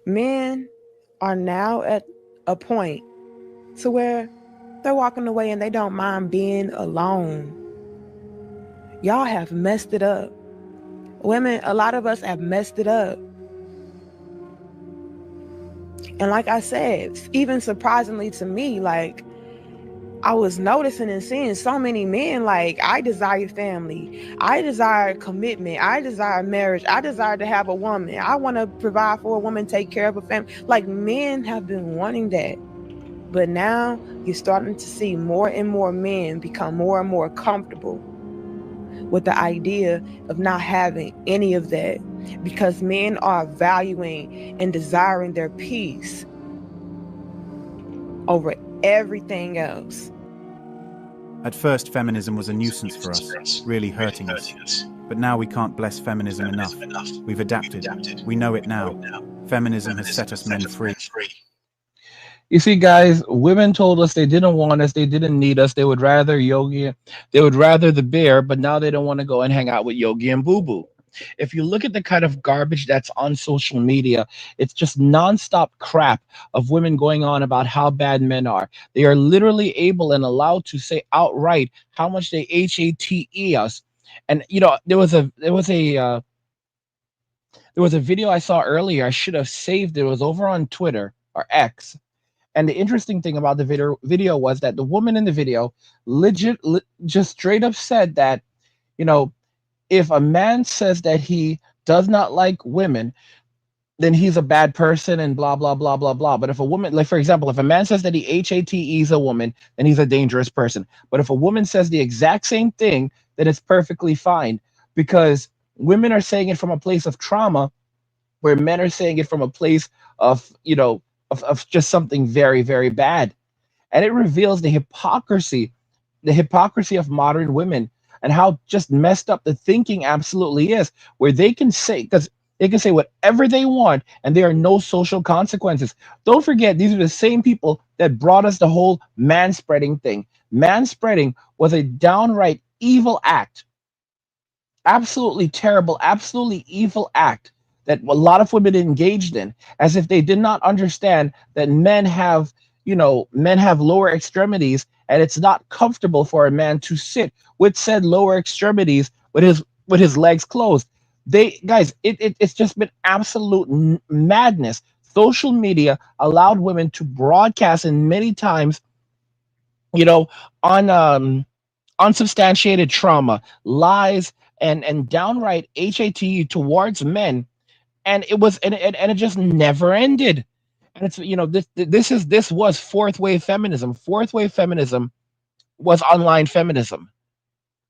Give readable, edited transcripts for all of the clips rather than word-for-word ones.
Men are now at a point to where they're walking away and they don't mind being alone. Y'all have messed it up. Women, a lot of us have messed it up. And like I said, even surprisingly to me, like I was noticing and seeing so many men like, I desire family. I desire commitment. I desire marriage. I desire to have a woman. I want to provide for a woman, take care of a family. Like men have been wanting that. But now you're starting to see more and more men become more and more comfortable with the idea of not having any of that, because men are valuing and desiring their peace over everything else. At first, feminism was a nuisance for us, really hurting us. But now we can't bless feminism enough. We've adapted. We know it now. Feminism has set us men free. You see, guys, women told us they didn't want us, they didn't need us, they would rather Yogi, they would rather the bear, but now they don't want to go and hang out with Yogi and Boo Boo. If you look at the kind of garbage that's on social media, it's just nonstop crap of women going on about how bad men are. They are literally able and allowed to say outright how much they hate us. And there was a video I saw earlier. I should have saved it. It was over on Twitter or X. And the interesting thing about the video was that the woman in the video just straight up said that, you know, if a man says that he does not like women, then he's a bad person and blah, blah, blah, blah, blah. But if a woman, like for example, if a man says that he hates a woman, then he's a dangerous person. But if a woman says the exact same thing, then it's perfectly fine, because women are saying it from a place of trauma, where men are saying it from a place of, of just something very, very bad. And it reveals the hypocrisy of modern women, and how just messed up the thinking absolutely is, where they can say, because they can say whatever they want and there are no social consequences. Don't forget, these are the same people that brought us the whole manspreading thing. Manspreading was a downright evil act, absolutely terrible, absolutely evil act that a lot of women engaged in, as if they did not understand that men have lower extremities, and it's not comfortable for a man to sit with said lower extremities with his legs closed. It's just been absolute madness. Social media allowed women to broadcast, and many times, on unsubstantiated trauma, lies, and downright hate towards men, and it just never ended. And it's, this was fourth wave feminism. Fourth wave feminism was online feminism.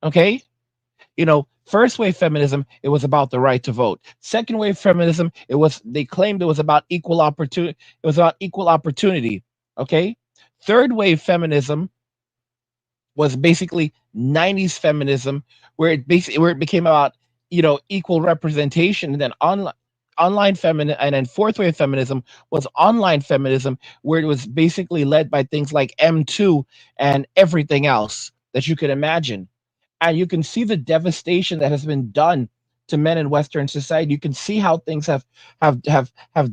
Okay? First wave feminism, it was about the right to vote. Second wave feminism, they claimed it was about equal opportunity. It was about equal opportunity. Okay? Third wave feminism was basically 90s feminism, where it became about, equal representation. And then online feminism, and then fourth wave feminism was online feminism, where it was basically led by things like M2 and everything else that you could imagine. And you can see the devastation that has been done to men in Western society. You can see how things have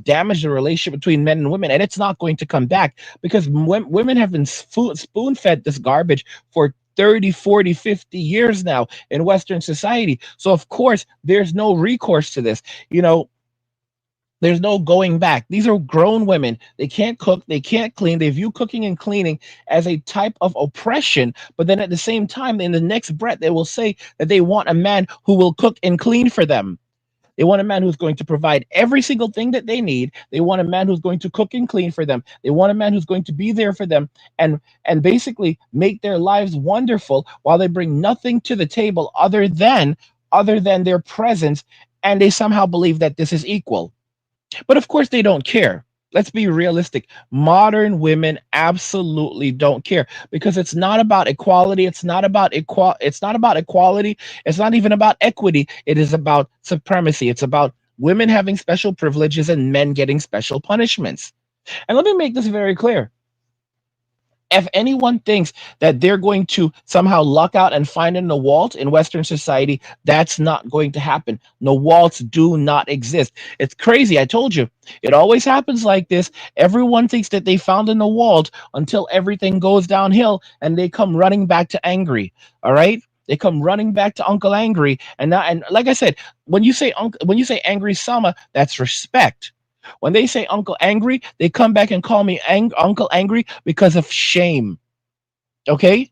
damaged the relationship between men and women, and it's not going to come back, because women have been spoon fed this garbage for 30, 40, 50 years now in Western society. So of course there's no recourse to this. There's no going back. These are grown women. They can't cook. They can't clean. They view cooking and cleaning as a type of oppression. But then at the same time, in the next breath, they will say that they want a man who will cook and clean for them. They want a man who's going to provide every single thing that they need. They want a man who's going to cook and clean for them. They want a man who's going to be there for them and basically make their lives wonderful, while they bring nothing to the table other than their presence. And they somehow believe that this is equal. But of course, they don't care. Let's be realistic. Modern women absolutely don't care, because it's not about equality. It's not about equality. It's not even about equity. It is about supremacy. It's about women having special privileges and men getting special punishments. And let me make this very clear. If anyone thinks that they're going to somehow luck out and find an Nawalt in Western society, that's not going to happen. Nawalts do not exist. It's crazy. I told you, it always happens like this. Everyone thinks that they found a Nawalt until everything goes downhill and they come running back to Angry. All right. They come running back to Uncle Angry, and now, and like I said, when you say Angry Sama, that's respect. When they say Uncle Angry, they come back and call me Uncle Angry because of shame. Okay?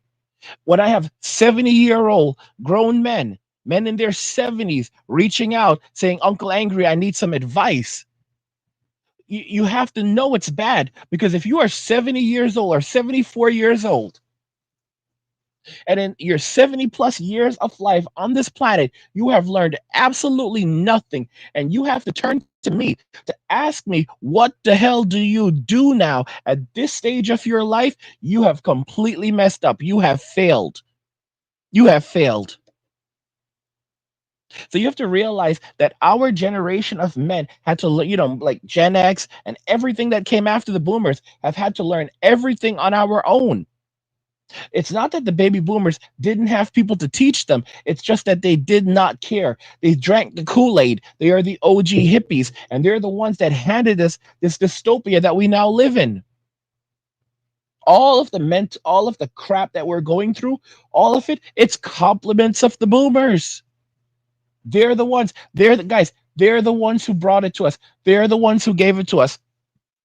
When I have 70-year-old grown men, men in their 70s, reaching out saying, Uncle Angry, I need some advice. You have to know it's bad, because if you are 70 years old or 74 years old, and in your 70 plus years of life on this planet, you have learned absolutely nothing, and you have to turn to me to ask me, what the hell do you do now at this stage of your life? You have completely messed up. You have failed. You have failed. So you have to realize that our generation of men had to, like Gen X and everything that came after the boomers, have had to learn everything on our own. It's not that the baby boomers didn't have people to teach them. It's just that they did not care. They drank the Kool-Aid. They are the OG hippies, and they're the ones that handed us this dystopia that we now live in. All of the crap that we're going through, all of it, it's compliments of the boomers. They're the ones, they're the guys, they're the ones who brought it to us. They're the ones who gave it to us.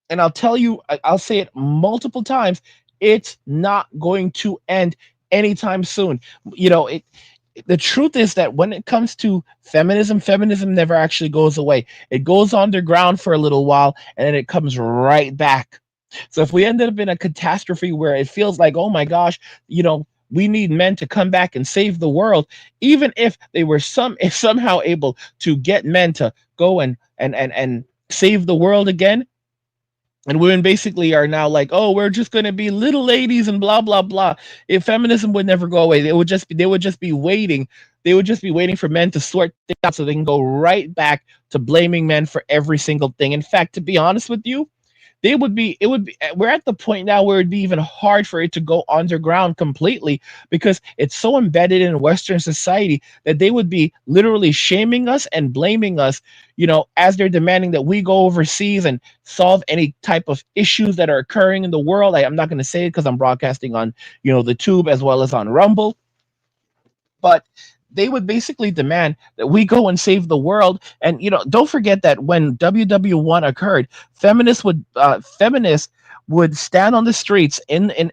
And I'll tell you, I'll say it multiple times, it's not going to end anytime soon. The truth is that when it comes to feminism, feminism never actually goes away. It goes underground for a little while and then it comes right back. So if we ended up in a catastrophe where it feels like, oh my gosh, we need men to come back and save the world, even if they were if somehow able to get men to go and save the world again, and women basically are now like, oh, we're just going to be little ladies and blah blah blah. If feminism would never go away, they would just be waiting. They would just be waiting for men to sort things out so they can go right back to blaming men for every single thing. In fact, to be honest with you, we're at the point now where it'd be even hard for it to go underground completely, because it's so embedded in Western society that they would be literally shaming us and blaming us, as they're demanding that we go overseas and solve any type of issues that are occurring in the world. I'm not going to say it because I'm broadcasting on the tube as well as on Rumble, but they would basically demand that we go and save the world. And don't forget that when WW1 occurred, feminists would stand on the streets in the,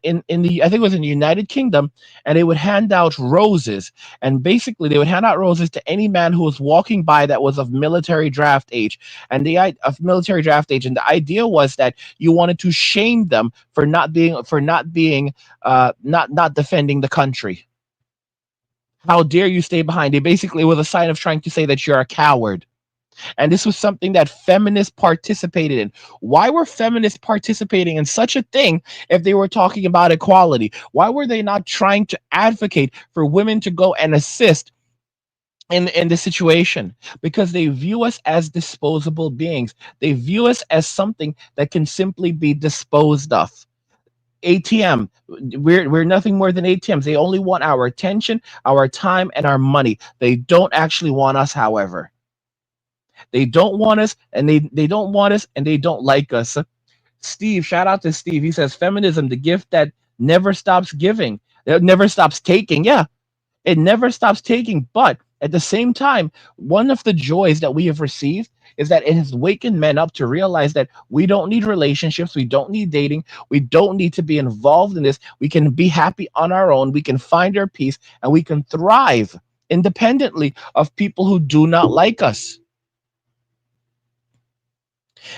I think it was in the United Kingdom, and they would hand out roses. And basically they would hand out roses to any man who was walking by that was of military draft age. And the idea was that you wanted to shame them for not being not defending the country. How dare you stay behind? It basically was a sign of trying to say that you're a coward. And this was something that feminists participated in. Why were feminists participating in such a thing if they were talking about equality? Why were they not trying to advocate for women to go and assist in the situation? Because they view us as disposable beings. They view us as something that can simply be disposed of. ATM. We're nothing more than ATMs. They only want our attention, our time, and our money. They don't actually want us, however. They don't want us, and they don't want us, and they don't like us. Steve, shout out to Steve. He says feminism, the gift that never stops giving. It never stops taking. Yeah, it never stops taking. But at the same time, one of the joys that we have received is that it has wakened men up to realize that we don't need relationships, we don't need dating, we don't need to be involved in this. We can be happy on our own, we can find our peace, and we can thrive independently of people who do not like us.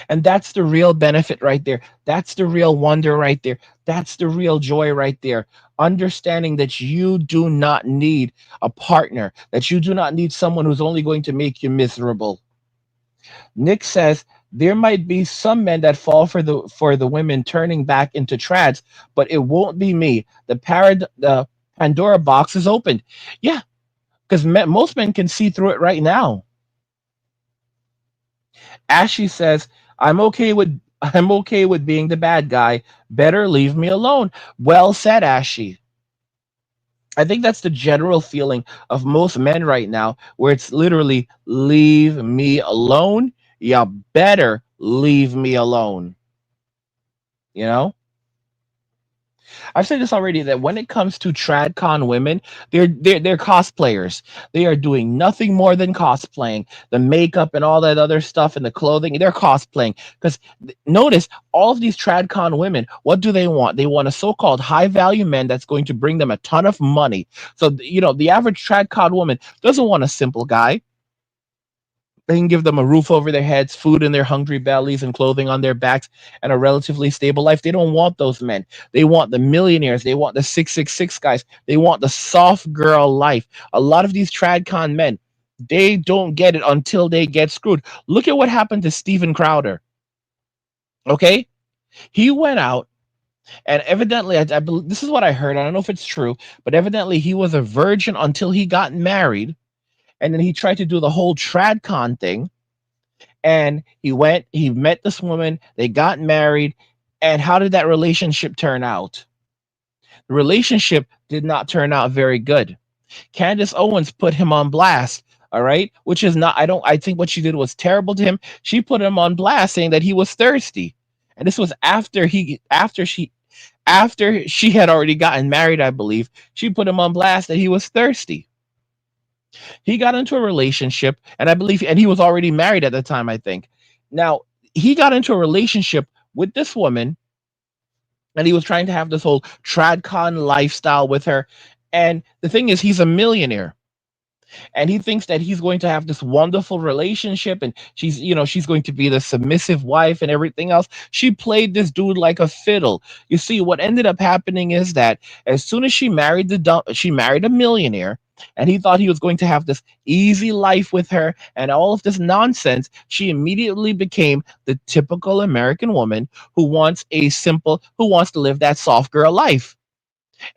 And that's the real benefit right there. That's the real wonder right there. That's the real joy right there. Understanding that you do not need a partner, that you do not need someone who's only going to make you miserable. Nick says there might be some men that fall for the women turning back into trads, but it won't be me. The Pandora box is opened. Yeah, because most men can see through it right now. Ashley says, I'm okay with I'm okay with being the bad guy. Better leave me alone. Well said, Ashy. I think that's the general feeling of most men right now, where it's literally leave me alone. You better leave me alone. You know? I've said this already that when it comes to tradcon women, they're cosplayers. They are doing nothing more than cosplaying. The makeup and all that other stuff and the clothing, they're cosplaying. Because notice all of these tradcon women, what do they want? They want a so-called high value man that's going to bring them a ton of money. So the average tradcon woman doesn't want a simple guy. They can give them a roof over their heads, food in their hungry bellies, and clothing on their backs, and a relatively stable life. They don't want those men. They want the millionaires. They want the 666 guys. They want the soft girl life. A lot of these tradcon men, they don't get it until they get screwed. Look at what happened to Steven Crowder. Okay? He went out and evidently, I believe this is what I heard. I don't know if it's true, but evidently he was a virgin until he got married. And then he tried to do the whole tradcon thing, and he met this woman, they got married, and how did that relationship turn out? The relationship did not turn out very good. Candace Owens put him on blast, all right, which is not, I think what she did was terrible to him. She put him on blast saying that he was thirsty, and this was after she had already gotten married, I believe. She put him on blast that he was thirsty. He got into a relationship, and I believe, and he was already married at the time, I think. Now, he got into a relationship with this woman, and he was trying to have this whole tradcon lifestyle with her. And the thing is, he's a millionaire, and he thinks that he's going to have this wonderful relationship, and she's going to be the submissive wife and everything else. She played this dude like a fiddle. You see, what ended up happening is that as soon as she married a millionaire, and he thought he was going to have this easy life with her and all of this nonsense, she immediately became the typical American woman who wants to live that soft girl life.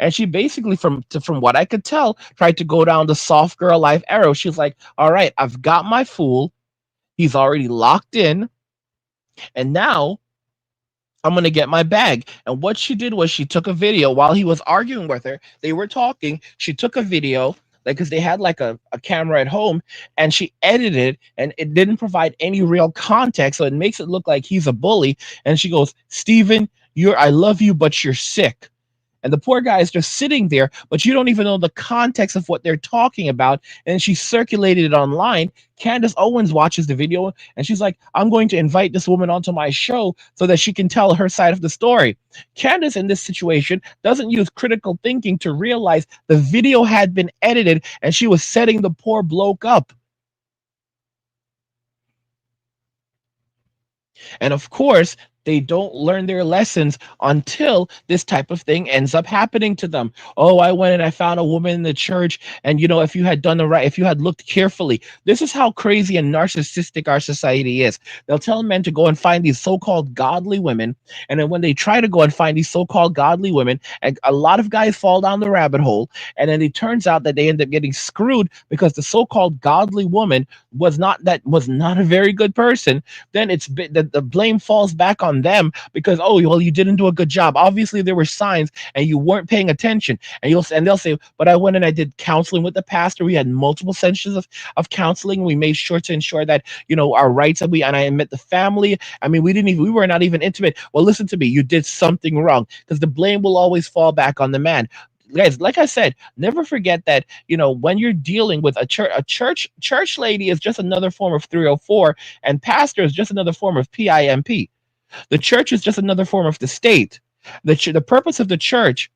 And she basically, from what I could tell, tried to go down the soft girl life arrow. She was like, all right, I've got my fool. He's already locked in. And now I'm going to get my bag. And what she did was she took a video while he was arguing with her. They were talking. She took a video, like, because they had like a camera at home, and she edited it, and it didn't provide any real context. So it makes it look like he's a bully. And she goes, Steven, I love you, but you're sick. And the poor guy is just sitting there, but you don't even know the context of what they're talking about. And she circulated it online. Candace Owens watches the video, and she's like, I'm going to invite this woman onto my show so that she can tell her side of the story. Candace, in this situation, doesn't use critical thinking to realize the video had been edited, and she was setting the poor bloke up. And of course, they don't learn their lessons until this type of thing ends up happening to them. Oh, I went and I found a woman in the church, and if you had if you had looked carefully, this is how crazy and narcissistic our society is. They'll tell men to go and find these so-called godly women, and then when they try to go and find these so-called godly women, and a lot of guys fall down the rabbit hole, and then it turns out that they end up getting screwed because the so-called godly woman was not a very good person. Then the blame falls back on them because, oh, well, you didn't do a good job. Obviously there were signs and you weren't paying attention. And they'll say, but I went and I did counseling with the pastor. We had multiple sessions of counseling. We made sure to ensure that our rights, and I met the family. I mean, we were not even intimate. Well, listen to me, you did something wrong, because the blame will always fall back on the man. Guys, like I said, never forget that when you're dealing with a church lady is just another form of 304, and pastor is just another form of PIMP. The church is just another form of the state. The purpose of the church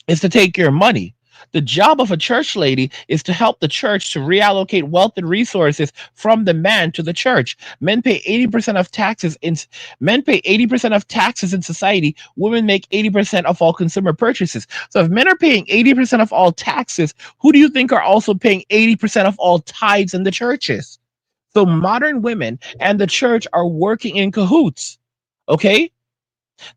is to take your money. The job of a church lady is to help the church to reallocate wealth and resources from the man to the church. Men pay 80% of taxes in society. Women make 80% of all consumer purchases. So if men are paying 80% of all taxes, who do you think are also paying 80% of all tithes in the churches? So modern women and the church are working in cahoots. Okay?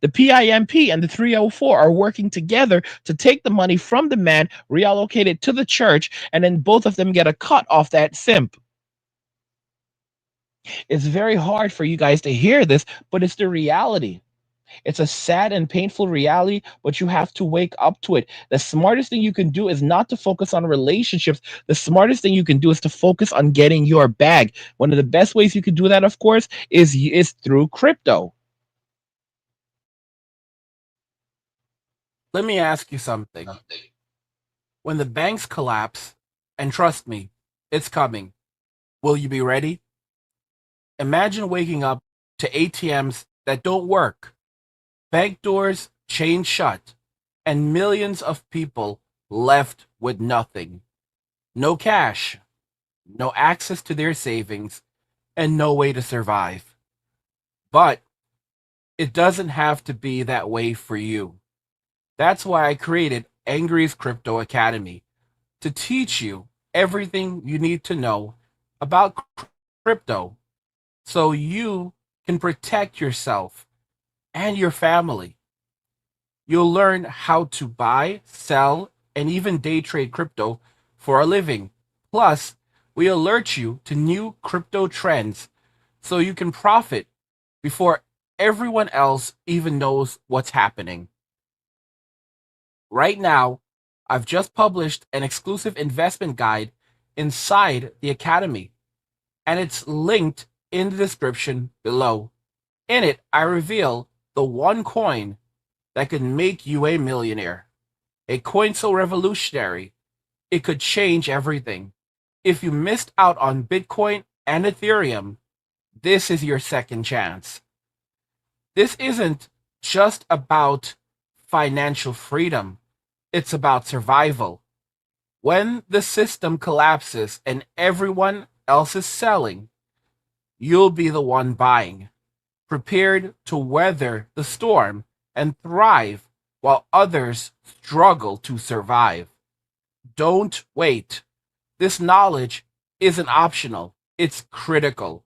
The PIMP and the 304 are working together to take the money from the man, reallocate it to the church, and then both of them get a cut off that simp. It's very hard for you guys to hear this, but it's the reality. It's a sad and painful reality, but you have to wake up to it. The smartest thing you can do is not to focus on relationships. The smartest thing you can do is to focus on getting your bag. One of the best ways you can do that, of course, is through crypto. Let me ask you something. When the banks collapse, and trust me, it's coming, will you be ready? Imagine waking up to ATMs that don't work, bank doors chained shut, and millions of people left with nothing. No cash, no access to their savings, and no way to survive. But it doesn't have to be that way for you. That's why I created Angry's Crypto Academy to teach you everything you need to know about crypto so you can protect yourself and your family. You'll learn how to buy, sell, and even day trade crypto for a living. Plus, we alert you to new crypto trends so you can profit before everyone else even knows what's happening. Right now, I've just published an exclusive investment guide inside the Academy, and it's linked in the description below. In it, I reveal the one coin that could make you a millionaire. A coin so revolutionary, it could change everything. If you missed out on Bitcoin and Ethereum, this is your second chance. This isn't just about financial freedom, it's about survival. When the system collapses and everyone else is selling, you'll be the one buying, prepared to weather the storm and thrive while others struggle to survive. Don't wait. This knowledge isn't optional, it's critical.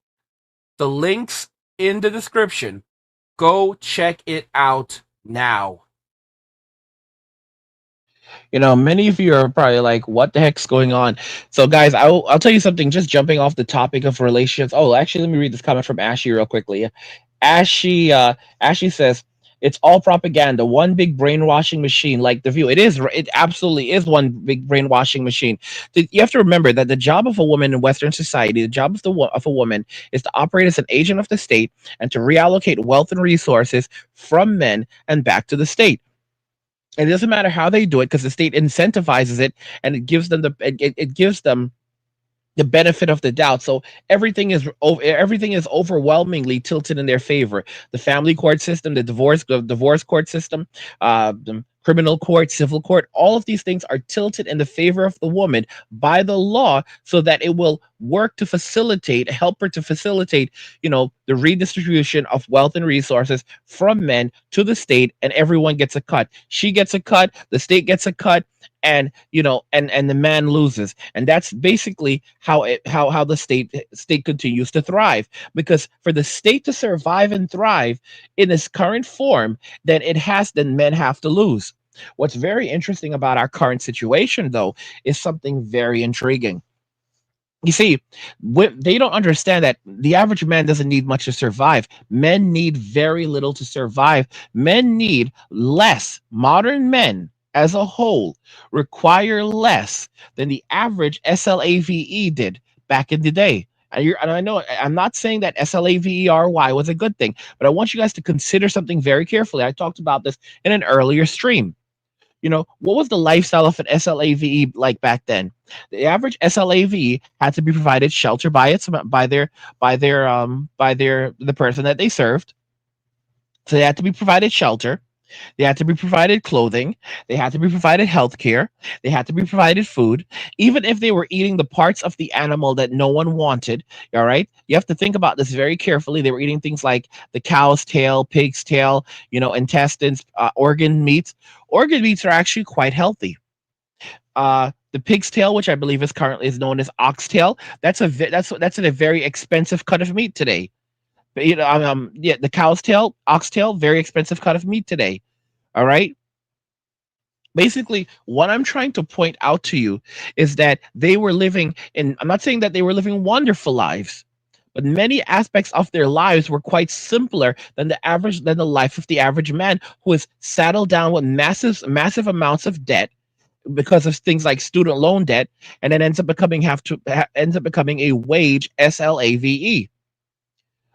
The links in the description. Go check it out now. Many of you are probably like, what the heck's going on? So, guys, I'll tell you something, just jumping off the topic of relationships. Oh, actually, let me read this comment from Ashley real quickly. Ashley says, it's all propaganda, one big brainwashing machine, like the View. It absolutely is one big brainwashing machine. You have to remember that the job of a woman in Western society, the job of a woman, is to operate as an agent of the state and to reallocate wealth and resources from men and back to the state. It doesn't matter how they do it because the state incentivizes it, and it gives them the benefit of the doubt. So everything is overwhelmingly tilted in their favor. The family court system, the divorce court system, the criminal court, civil court, all of these things are tilted in the favor of the woman by the law, so that it will help her to facilitate, the redistribution of wealth and resources from men to the state, and everyone gets a cut. She gets a cut, the state gets a cut, and the man loses. And that's basically how the state continues to thrive, because for the state to survive and thrive in its current form, then men have to lose. What's very interesting about our current situation, though, is something very intriguing. You see, they don't understand that the average man doesn't need much to survive. Men need very little to survive. Men need less. Modern men, as a whole, require less than the average SLAVE did back in the day. And I know I'm not saying that SLAVERY was a good thing, but I want you guys to consider something very carefully. I talked about this in an earlier stream. What was the lifestyle of an SLAVE like back then? The average SLAVE had to be provided shelter by the person that they served. So they had to be provided shelter. They had to be provided clothing. They had to be provided health care. They had to be provided food. Even if they were eating the parts of the animal that no one wanted, all right? You have to think about this very carefully. They were eating things like the cow's tail, pig's tail, intestines, organ meats. Organ meats are actually quite healthy. The pig's tail, which I believe is currently is known as oxtail, that's a very expensive cut of meat today. But, yeah, the cow's tail, oxtail, very expensive cut of meat today. All right. Basically, what I'm trying to point out to you is that they were living in, I'm not saying that they were living wonderful lives, but many aspects of their lives were quite simpler than the life of the average man who is saddled down with massive amounts of debt because of things like student loan debt, and then ends up becoming a wage SLAVE.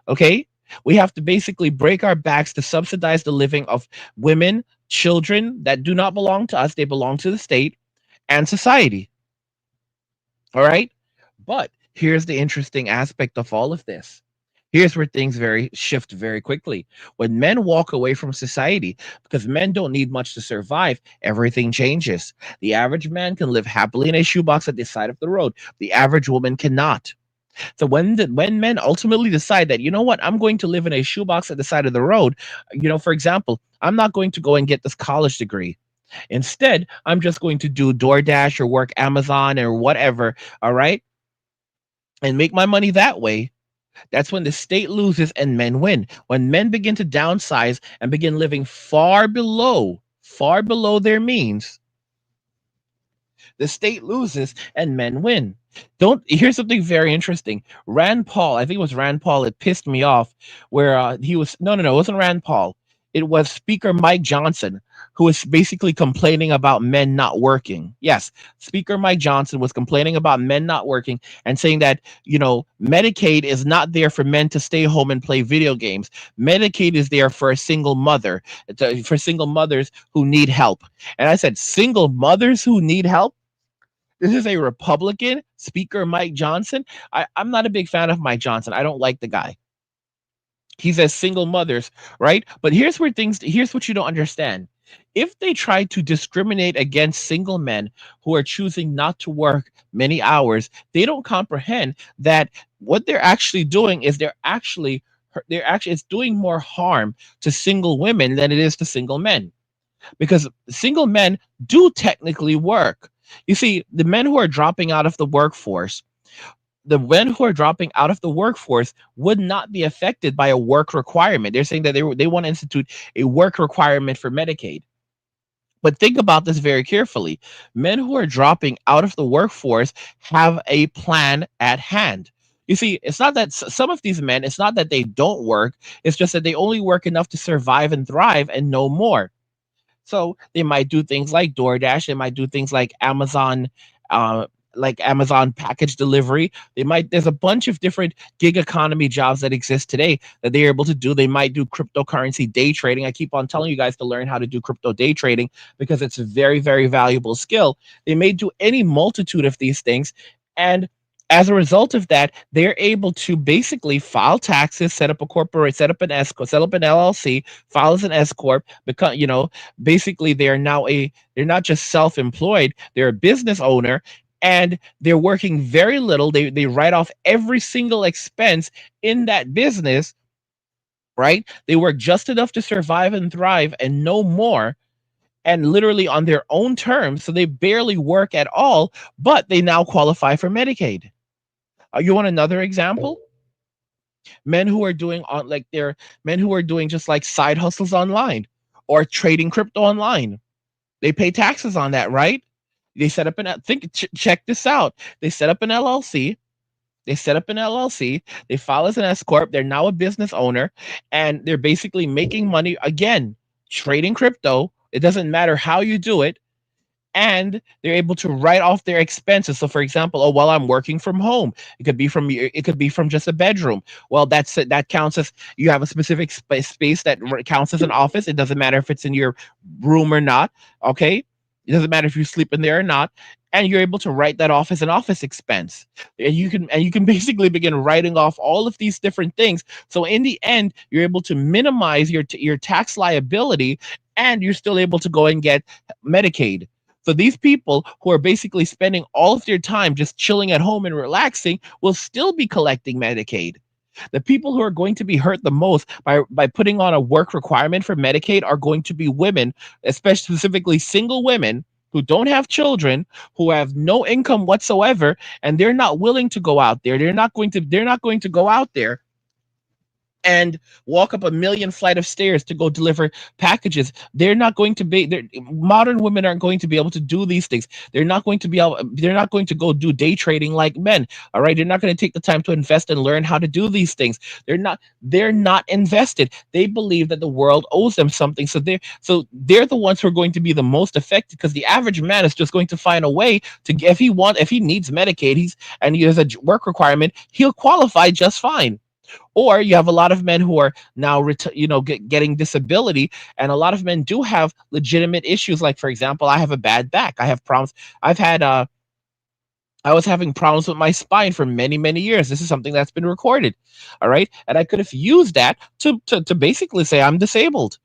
Okay, we have to basically break our backs to subsidize the living of women, children that do not belong to us; they belong to the state and society. All right, but here's the interesting aspect of all of this. Here's where things very shift very quickly. When men walk away from society, because men don't need much to survive, everything changes. The average man can live happily in a shoebox at the side of the road. The average woman cannot. So when men ultimately decide that, you know what, I'm going to live in a shoebox at the side of the road, for example, I'm not going to go and get this college degree. Instead, I'm just going to do DoorDash or work Amazon or whatever, all right, and make my money that way. That's when the state loses and men win. When men begin to downsize and begin living far below their means, the state loses and men win. Don't Here's something very interesting. Rand Paul, I think it was Rand Paul, it pissed me off where he was no, it wasn't Rand Paul. It was Speaker Mike Johnson who was basically complaining about men not working. Yes, Speaker Mike Johnson was complaining about men not working and saying that, Medicaid is not there for men to stay home and play video games. Medicaid is there for a single mother, for single mothers who need help. And I said, single mothers who need help? This is a Republican, Speaker Mike Johnson. I'm not a big fan of Mike Johnson. I don't like the guy. He says single mothers, right? But here's what you don't understand. If they try to discriminate against single men who are choosing not to work many hours, they don't comprehend that what they're actually doing is they're actually it's doing more harm to single women than it is to single men, because single men do technically work. You see, the men who are dropping out of the workforce would not be affected by a work requirement. They're saying that they want to institute a work requirement for Medicaid. But think about this very carefully. Men who are dropping out of the workforce have a plan at hand. You see, it's not that some of these men, it's not that they don't work, it's just that they only work enough to survive and thrive and no more. So they might do things like DoorDash. They might do things uh, like Amazon package delivery. There's a bunch of different gig economy jobs that exist today that they're able to do. They might do cryptocurrency day trading. I keep on telling you guys to learn how to do crypto day trading because it's a very, very valuable skill. They may do any multitude of these things. And as a result of that, they're able to basically file taxes, set up an S corp, set up an LLC, file as an S corp. Because basically they're not just self-employed; they're a business owner, and they're working very little. They write off every single expense in that business, right? They work just enough to survive and thrive, and no more. And literally on their own terms, so they barely work at all, but they now qualify for Medicaid. You want another example? Men who are doing on like they're men who are doing just like side hustles online or trading crypto online. They pay taxes on that, right? They set up check this out. They set up an LLC. They file as an S corp. They're now a business owner, and they're basically making money again trading crypto. It doesn't matter how you do it, and they're able to write off their expenses. So, for example, oh, well, I'm working from home. It could be from just a bedroom. Well, that counts as you have a specific space that counts as an office. It doesn't matter if it's in your room or not. Okay, it doesn't matter if you sleep in there or not. And you're able to write that off as an office expense. And you can basically begin writing off all of these different things. So in the end, you're able to minimize your tax liability, and you're still able to go and get Medicaid. So these people who are basically spending all of their time just chilling at home and relaxing will still be collecting Medicaid. The people who are going to be hurt the most by putting on a work requirement for Medicaid are going to be women, especially specifically single women who don't have children, who have no income whatsoever, and they're not willing to go out there. They're not going to go out there and walk up a million flight of stairs to go deliver packages. They're not going to be modern women aren't going to be able to do these things. They're not going to go do day trading like men. All right. They're not going to take the time to invest and learn how to do these things. They're not invested. They believe that the world owes them something. So they're the ones who are going to be the most affected, because the average man is just going to find a way to if he needs Medicaid, and he has a work requirement, he'll qualify just fine. Or you have a lot of men who are now getting disability, and a lot of men do have legitimate issues. Like, for example, I have a bad back. I have problems. I've had I was having problems with my spine for many, many years. This is something that's been recorded. All right. And I could have used that to basically say I'm disabled.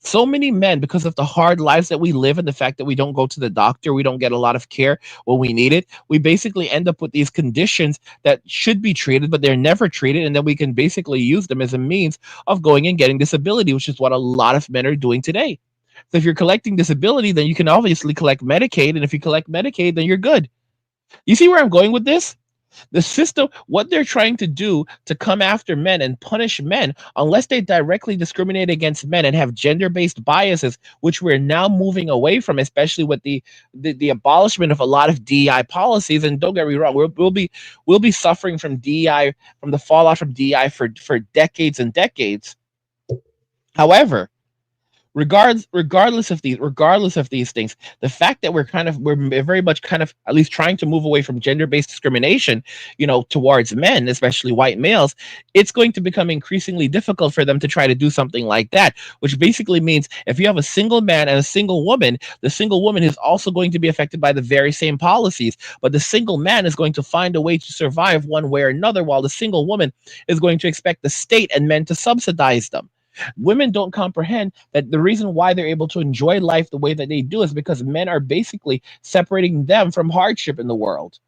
So many men, because of the hard lives that we live and the fact that we don't go to the doctor, we don't get a lot of care when we need it, we basically end up with these conditions that should be treated, but they're never treated. And then we can basically use them as a means of going and getting disability, which is what a lot of men are doing today. So if you're collecting disability, then you can obviously collect Medicaid. And if you collect Medicaid, then you're good. You see where I'm going with this? The system, what they're trying to do to come after men and punish men, unless they directly discriminate against men and have gender-based biases, which we're now moving away from, especially with the abolishment of a lot of DEI policies. And don't get me wrong, we'll be suffering from DEI, from the fallout from DEI for decades and decades. However, regardless of these things, the fact that we're very much kind of at least trying to move away from gender-based discrimination, towards men, especially white males, it's going to become increasingly difficult for them to try to do something like that, which basically means if you have a single man and a single woman, the single woman is also going to be affected by the very same policies, but the single man is going to find a way to survive one way or another, while the single woman is going to expect the state and men to subsidize them. Women don't comprehend that the reason why they're able to enjoy life the way that they do is because men are basically separating them from hardship in the world.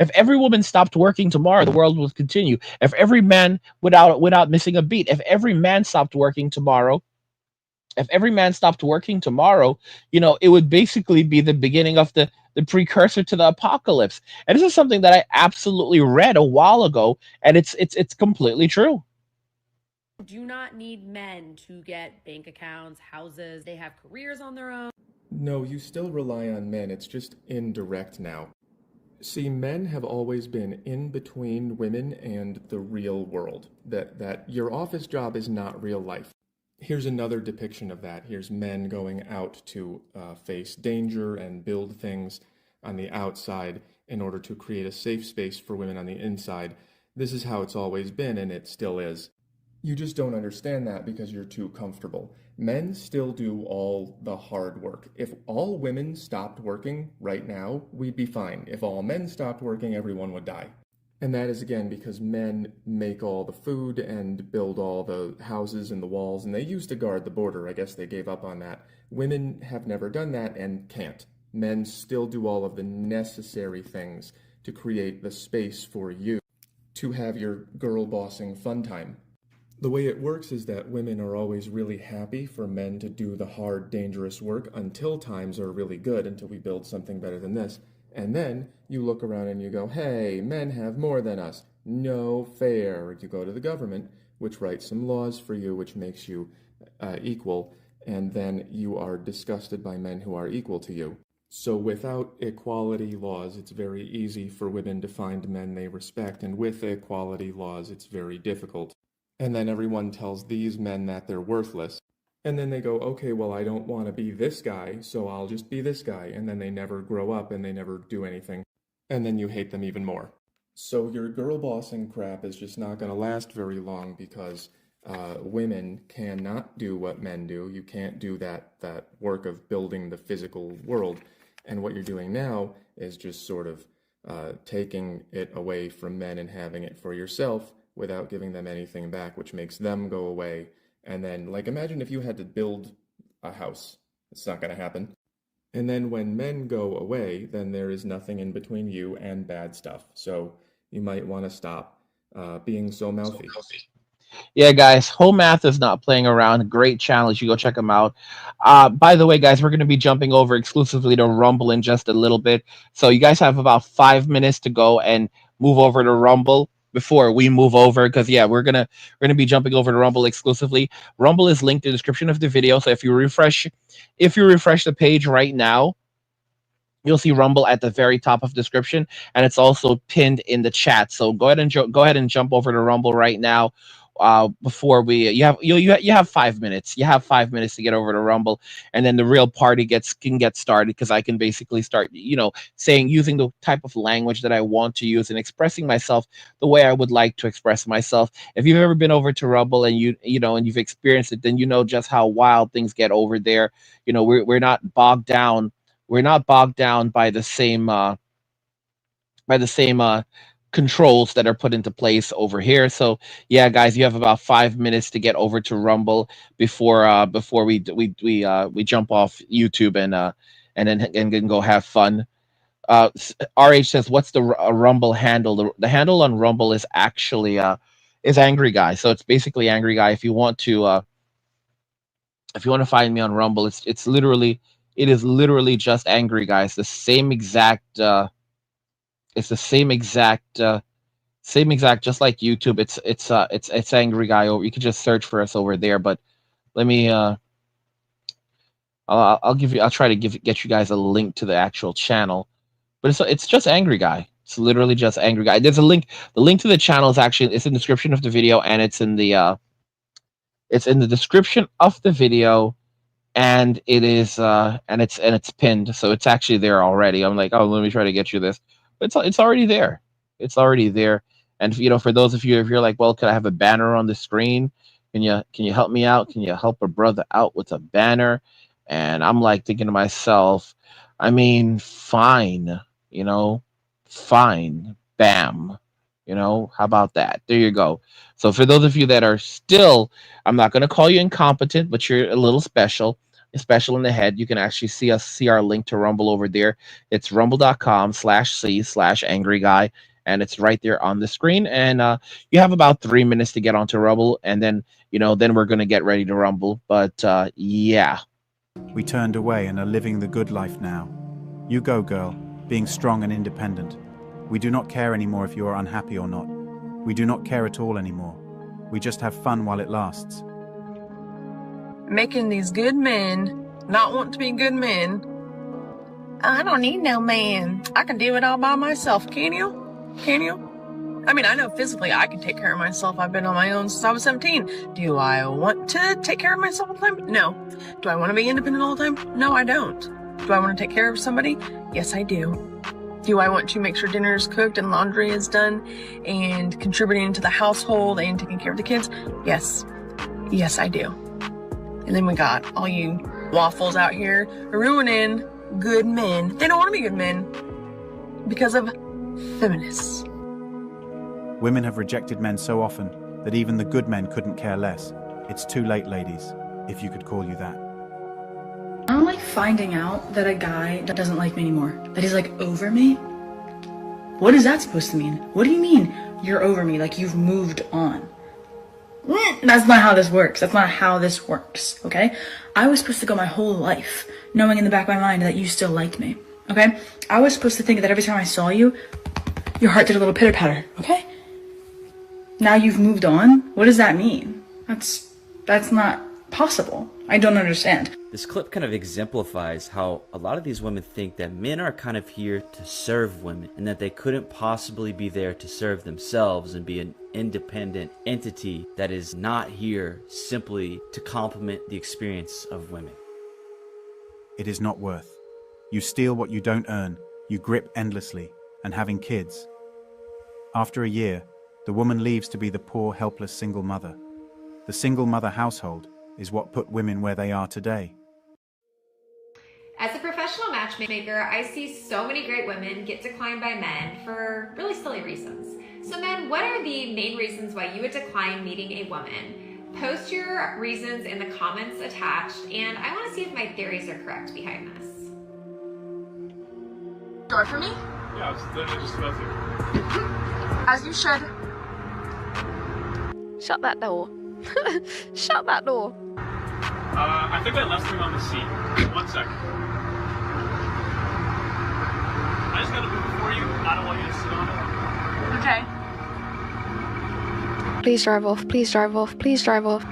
If every woman stopped working tomorrow, the world would continue. If every man, without missing a beat, if every man stopped working tomorrow, it would basically be the beginning of the precursor to the apocalypse. And this is something that I absolutely read a while ago, and it's completely true. Do not need men to get bank accounts, houses. They have careers on their own. No, you still rely on men. It's just indirect now. See, men have always been in between women and the real world. That your office job is not real life. Here's another depiction of that. Here's men going out to face danger and build things on the outside in order to create a safe space for women on the inside. This is how it's always been, and it still is. You just don't understand that because you're too comfortable. Men still do all the hard work. If all women stopped working right now, we'd be fine. If all men stopped working, everyone would die. And that is again because men make all the food and build all the houses and the walls, and they used to guard the border. I guess they gave up on that. Women have never done that and can't. Men still do all of the necessary things to create the space for you to have your girl bossing fun time. The way it works is that women are always really happy for men to do the hard, dangerous work until times are really good, until we build something better than this. And then you look around and you go, hey, men have more than us. No fair. You go to the government, which writes some laws for you, which makes you equal, and then you are disgusted by men who are equal to you. So without equality laws, it's very easy for women to find men they respect, and with equality laws, it's very difficult. And then everyone tells these men that they're worthless. And then they go, okay, well, I don't want to be this guy, so I'll just be this guy. And then they never grow up and they never do anything. And then you hate them even more. So your girl bossing crap is just not going to last very long because women cannot do what men do. You can't do that work of building the physical world. And what you're doing now is just sort of taking it away from men and having it for yourself, without giving them anything back, which makes them go away. And then, imagine if you had to build a house. It's not going to happen. And then when men go away, then there is nothing in between you and bad stuff. So you might want to stop being so mouthy. Yeah, guys, Whole Math is not playing around. Great challenge. You go check them out. By the way, guys, we're going to be jumping over exclusively to Rumble in just a little bit. So you guys have about 5 minutes to go and move over to Rumble. before we move over, because yeah, we're gonna be jumping over to Rumble exclusively. Rumble is linked in the description of the video. So if you refresh the page right now, you'll see Rumble at the very top of description, and it's also pinned in the chat. So go ahead and jump over to Rumble right now. Before we you have 5 minutes. You have 5 minutes to get over to Rumble, and then the real party can get started, because I can basically start, saying, using the type of language that I want to use and expressing myself the way I would like to express myself. If you've ever been over to Rumble and you've experienced it, then you know just how wild things get over there. We're not bogged down. We're not bogged down by the same controls that are put into place over here. So yeah, guys, you have about 5 minutes to get over to Rumble before we jump off YouTube and then go have fun. RH says, "What's the Rumble handle?" The handle on Rumble is actually is Angry Guy. So it's basically Angry Guy. If you want to find me on Rumble, it is literally just Angry Guy. It's the same exact. It's the same exact. Just like YouTube. It's Angry Guy. Over. You can just search for us over there. But let me. I'll try to get you guys a link to the actual channel. But it's just Angry Guy. It's literally just Angry Guy. There's a link. The link to the channel is actually, it's in the description of the video, and it's in the description of the video. And it is and it's pinned, so it's actually there already. I'm like, oh, let me try to get you this, but it's already there. It's already there. And for those of you, if you're like, well, could I have a banner on the screen? Can you help me out? Can you help a brother out with a banner? And I'm like thinking to myself, I mean, fine, fine, bam. How about that? There you go. So for those of you that are still, I'm not going to call you incompetent, but you're a little special in the head. You can actually see our link to Rumble over there. It's rumble.com/c/angry guy. And it's right there on the screen. And you have about 3 minutes to get onto Rumble. And then, then we're going to get ready to Rumble. But yeah. We turned away and are living the good life now. You go, girl, being strong and independent. We do not care anymore if you are unhappy or not. We do not care at all anymore. We just have fun while it lasts. Making these good men not want to be good men. I don't need no man. I can do it all by myself. Can you? I mean, I know physically I can take care of myself. I've been on my own since I was 17. Do I want to take care of myself all the time? No. Do I want to be independent all the time? No, I don't. Do I want to take care of somebody? Yes, I do. Do I want to make sure dinner is cooked and laundry is done and contributing to the household and taking care of the kids? Yes. Yes, I do. And then we got all you waffles out here ruining good men. They don't want to be good men because of feminists. Women have rejected men so often that even the good men couldn't care less. It's too late, ladies, if you could call you that. I don't like finding out that a guy doesn't like me anymore. That he's like over me. What is that supposed to mean? What do you mean you're over me? Like you've moved on? That's not how this works. That's not how this works, okay? I was supposed to go my whole life knowing in the back of my mind that you still liked me, okay? I was supposed to think that every time I saw you, your heart did a little pitter-patter, okay? Now you've moved on? What does that mean? That's not possible. I don't understand. This clip kind of exemplifies how a lot of these women think that men are kind of here to serve women and that they couldn't possibly be there to serve themselves and be an independent entity that is not here simply to complement the experience of women. It is not worth. You steal what you don't earn, you grip endlessly, and having kids. After a year, the woman leaves to be the poor, helpless single mother. The single mother household is what put women where they are today. As a professional matchmaker, I see so many great women get declined by men for really silly reasons. So men, what are the main reasons why you would decline meeting a woman? Post your reasons in the comments attached, and I want to see if my theories are correct behind this. Door for me? Yeah, I was literally just about to. As you should. Shut that door. Shut that door. I think I left him on the seat. 1 second. I just gotta move it for you. I don't want you to sit on it. Okay. Please drive off. Please drive off. Please drive off.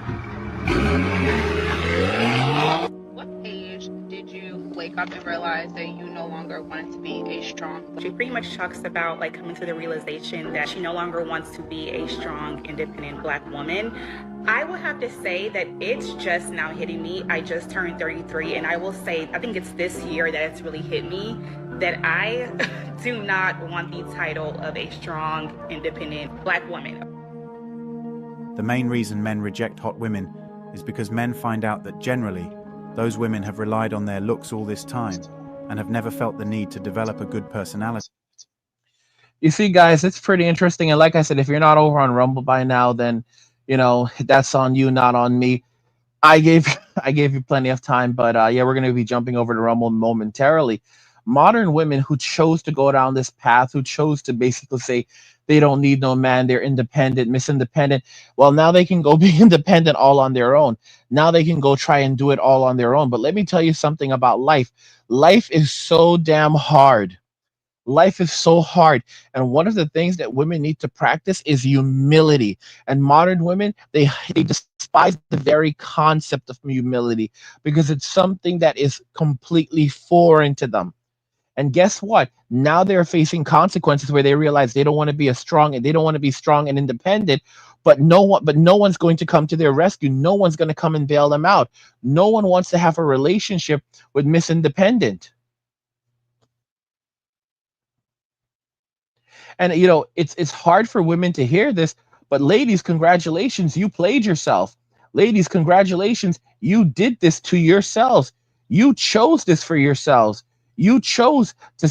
What age did you wake up and realize that you no longer wanted to be a strong? She pretty much talks about like coming to the realization that she no longer wants to be a strong, independent Black woman. I will have to say that it's just now hitting me. I just turned 33, and I will say, I think it's this year that it's really hit me that I do not want the title of a strong, independent Black woman. The main reason men reject hot women is because men find out that generally, those women have relied on their looks all this time and have never felt the need to develop a good personality. You see, guys, it's pretty interesting. And like I said, if you're not over on Rumble by now, then that's on you, not on me. I gave you plenty of time, but yeah, we're going to be jumping over to Rumble momentarily. Modern women who chose to go down this path, who chose to basically say they don't need no man, they're independent, Miss Independent. Well, now they can go be independent all on their own. Now they can go try and do it all on their own. But let me tell you something about life. Life is so damn hard. Life is so hard. And one of the things that women need to practice is humility. And modern women, they despise the very concept of humility because it's something that is completely foreign to them. And guess what? Now they're facing consequences where they realize they don't want to be strong and independent, but no one's going to come to their rescue. No one's going to come and bail them out. No one wants to have a relationship with Miss Independent. And it's hard for women to hear this, but ladies, congratulations, you played yourself. Ladies, congratulations, you did this to yourselves. You chose this for yourselves. You chose to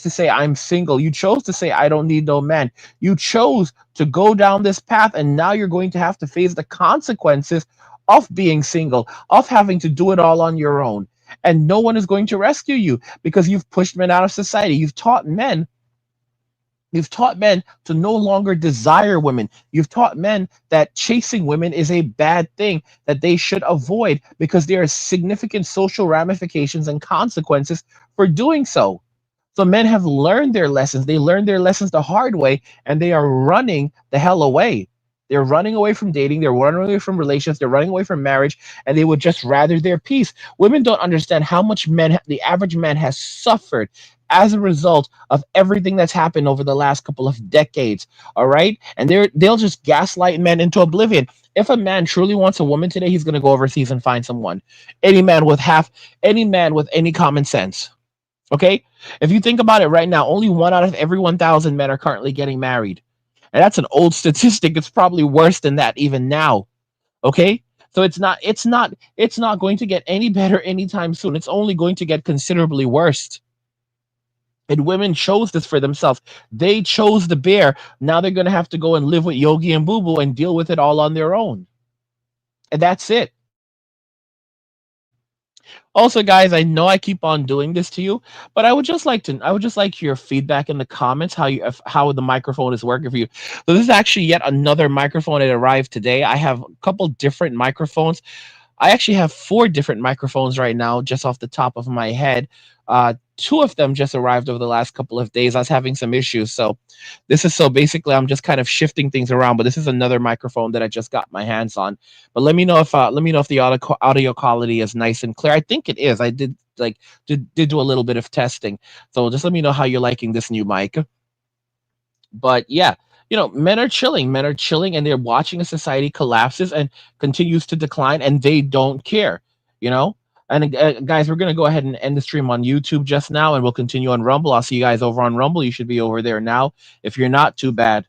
say I'm single. You chose to say I don't need no man. You chose to go down this path, and now you're going to have to face the consequences of being single, of having to do it all on your own. And no one is going to rescue you because you've pushed men out of society. You've taught men to no longer desire women. You've taught men that chasing women is a bad thing, that they should avoid because there are significant social ramifications and consequences for doing so. So men have learned their lessons. They learned their lessons the hard way, and they are running the hell away. They're running away from dating. They're running away from relations. They're running away from marriage, and they would just rather their peace. Women don't understand how much the average man has suffered as a result of everything that's happened over the last couple of decades. All right. And they'll just gaslight men into oblivion. If a man truly wants a woman today, he's going to go overseas and find someone. Any man with any common sense. Okay. If you think about it right now, only 1 out of every 1,000 men are currently getting married. And that's an old statistic. It's probably worse than that even now. Okay. So it's not going to get any better anytime soon. It's only going to get considerably worse. And women chose this for themselves. They chose the bear. Now they're going to have to go and live with Yogi and Boo Boo and deal with it all on their own. And that's it. Also, guys, I know I keep on doing this to you, but I would just like your feedback in the comments how the microphone is working for you. So this is actually yet another microphone that arrived today. I have a couple different microphones. I actually have 4 different microphones right now, just off the top of my head. 2 of them just arrived over the last couple of days. I was having some issues, so basically I'm just kind of shifting things around. But this is another microphone that I just got my hands on. But let me know if the audio quality is nice and clear. I think it is. I did do a little bit of testing, so just let me know how you're liking this new mic. But yeah. Men are chilling, and they're watching a society collapses and continues to decline, and they don't care, And guys, we're going to go ahead and end the stream on YouTube just now, and we'll continue on Rumble. I'll see you guys over on Rumble. You should be over there now. If you're not, too bad.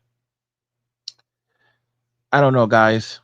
I don't know, guys.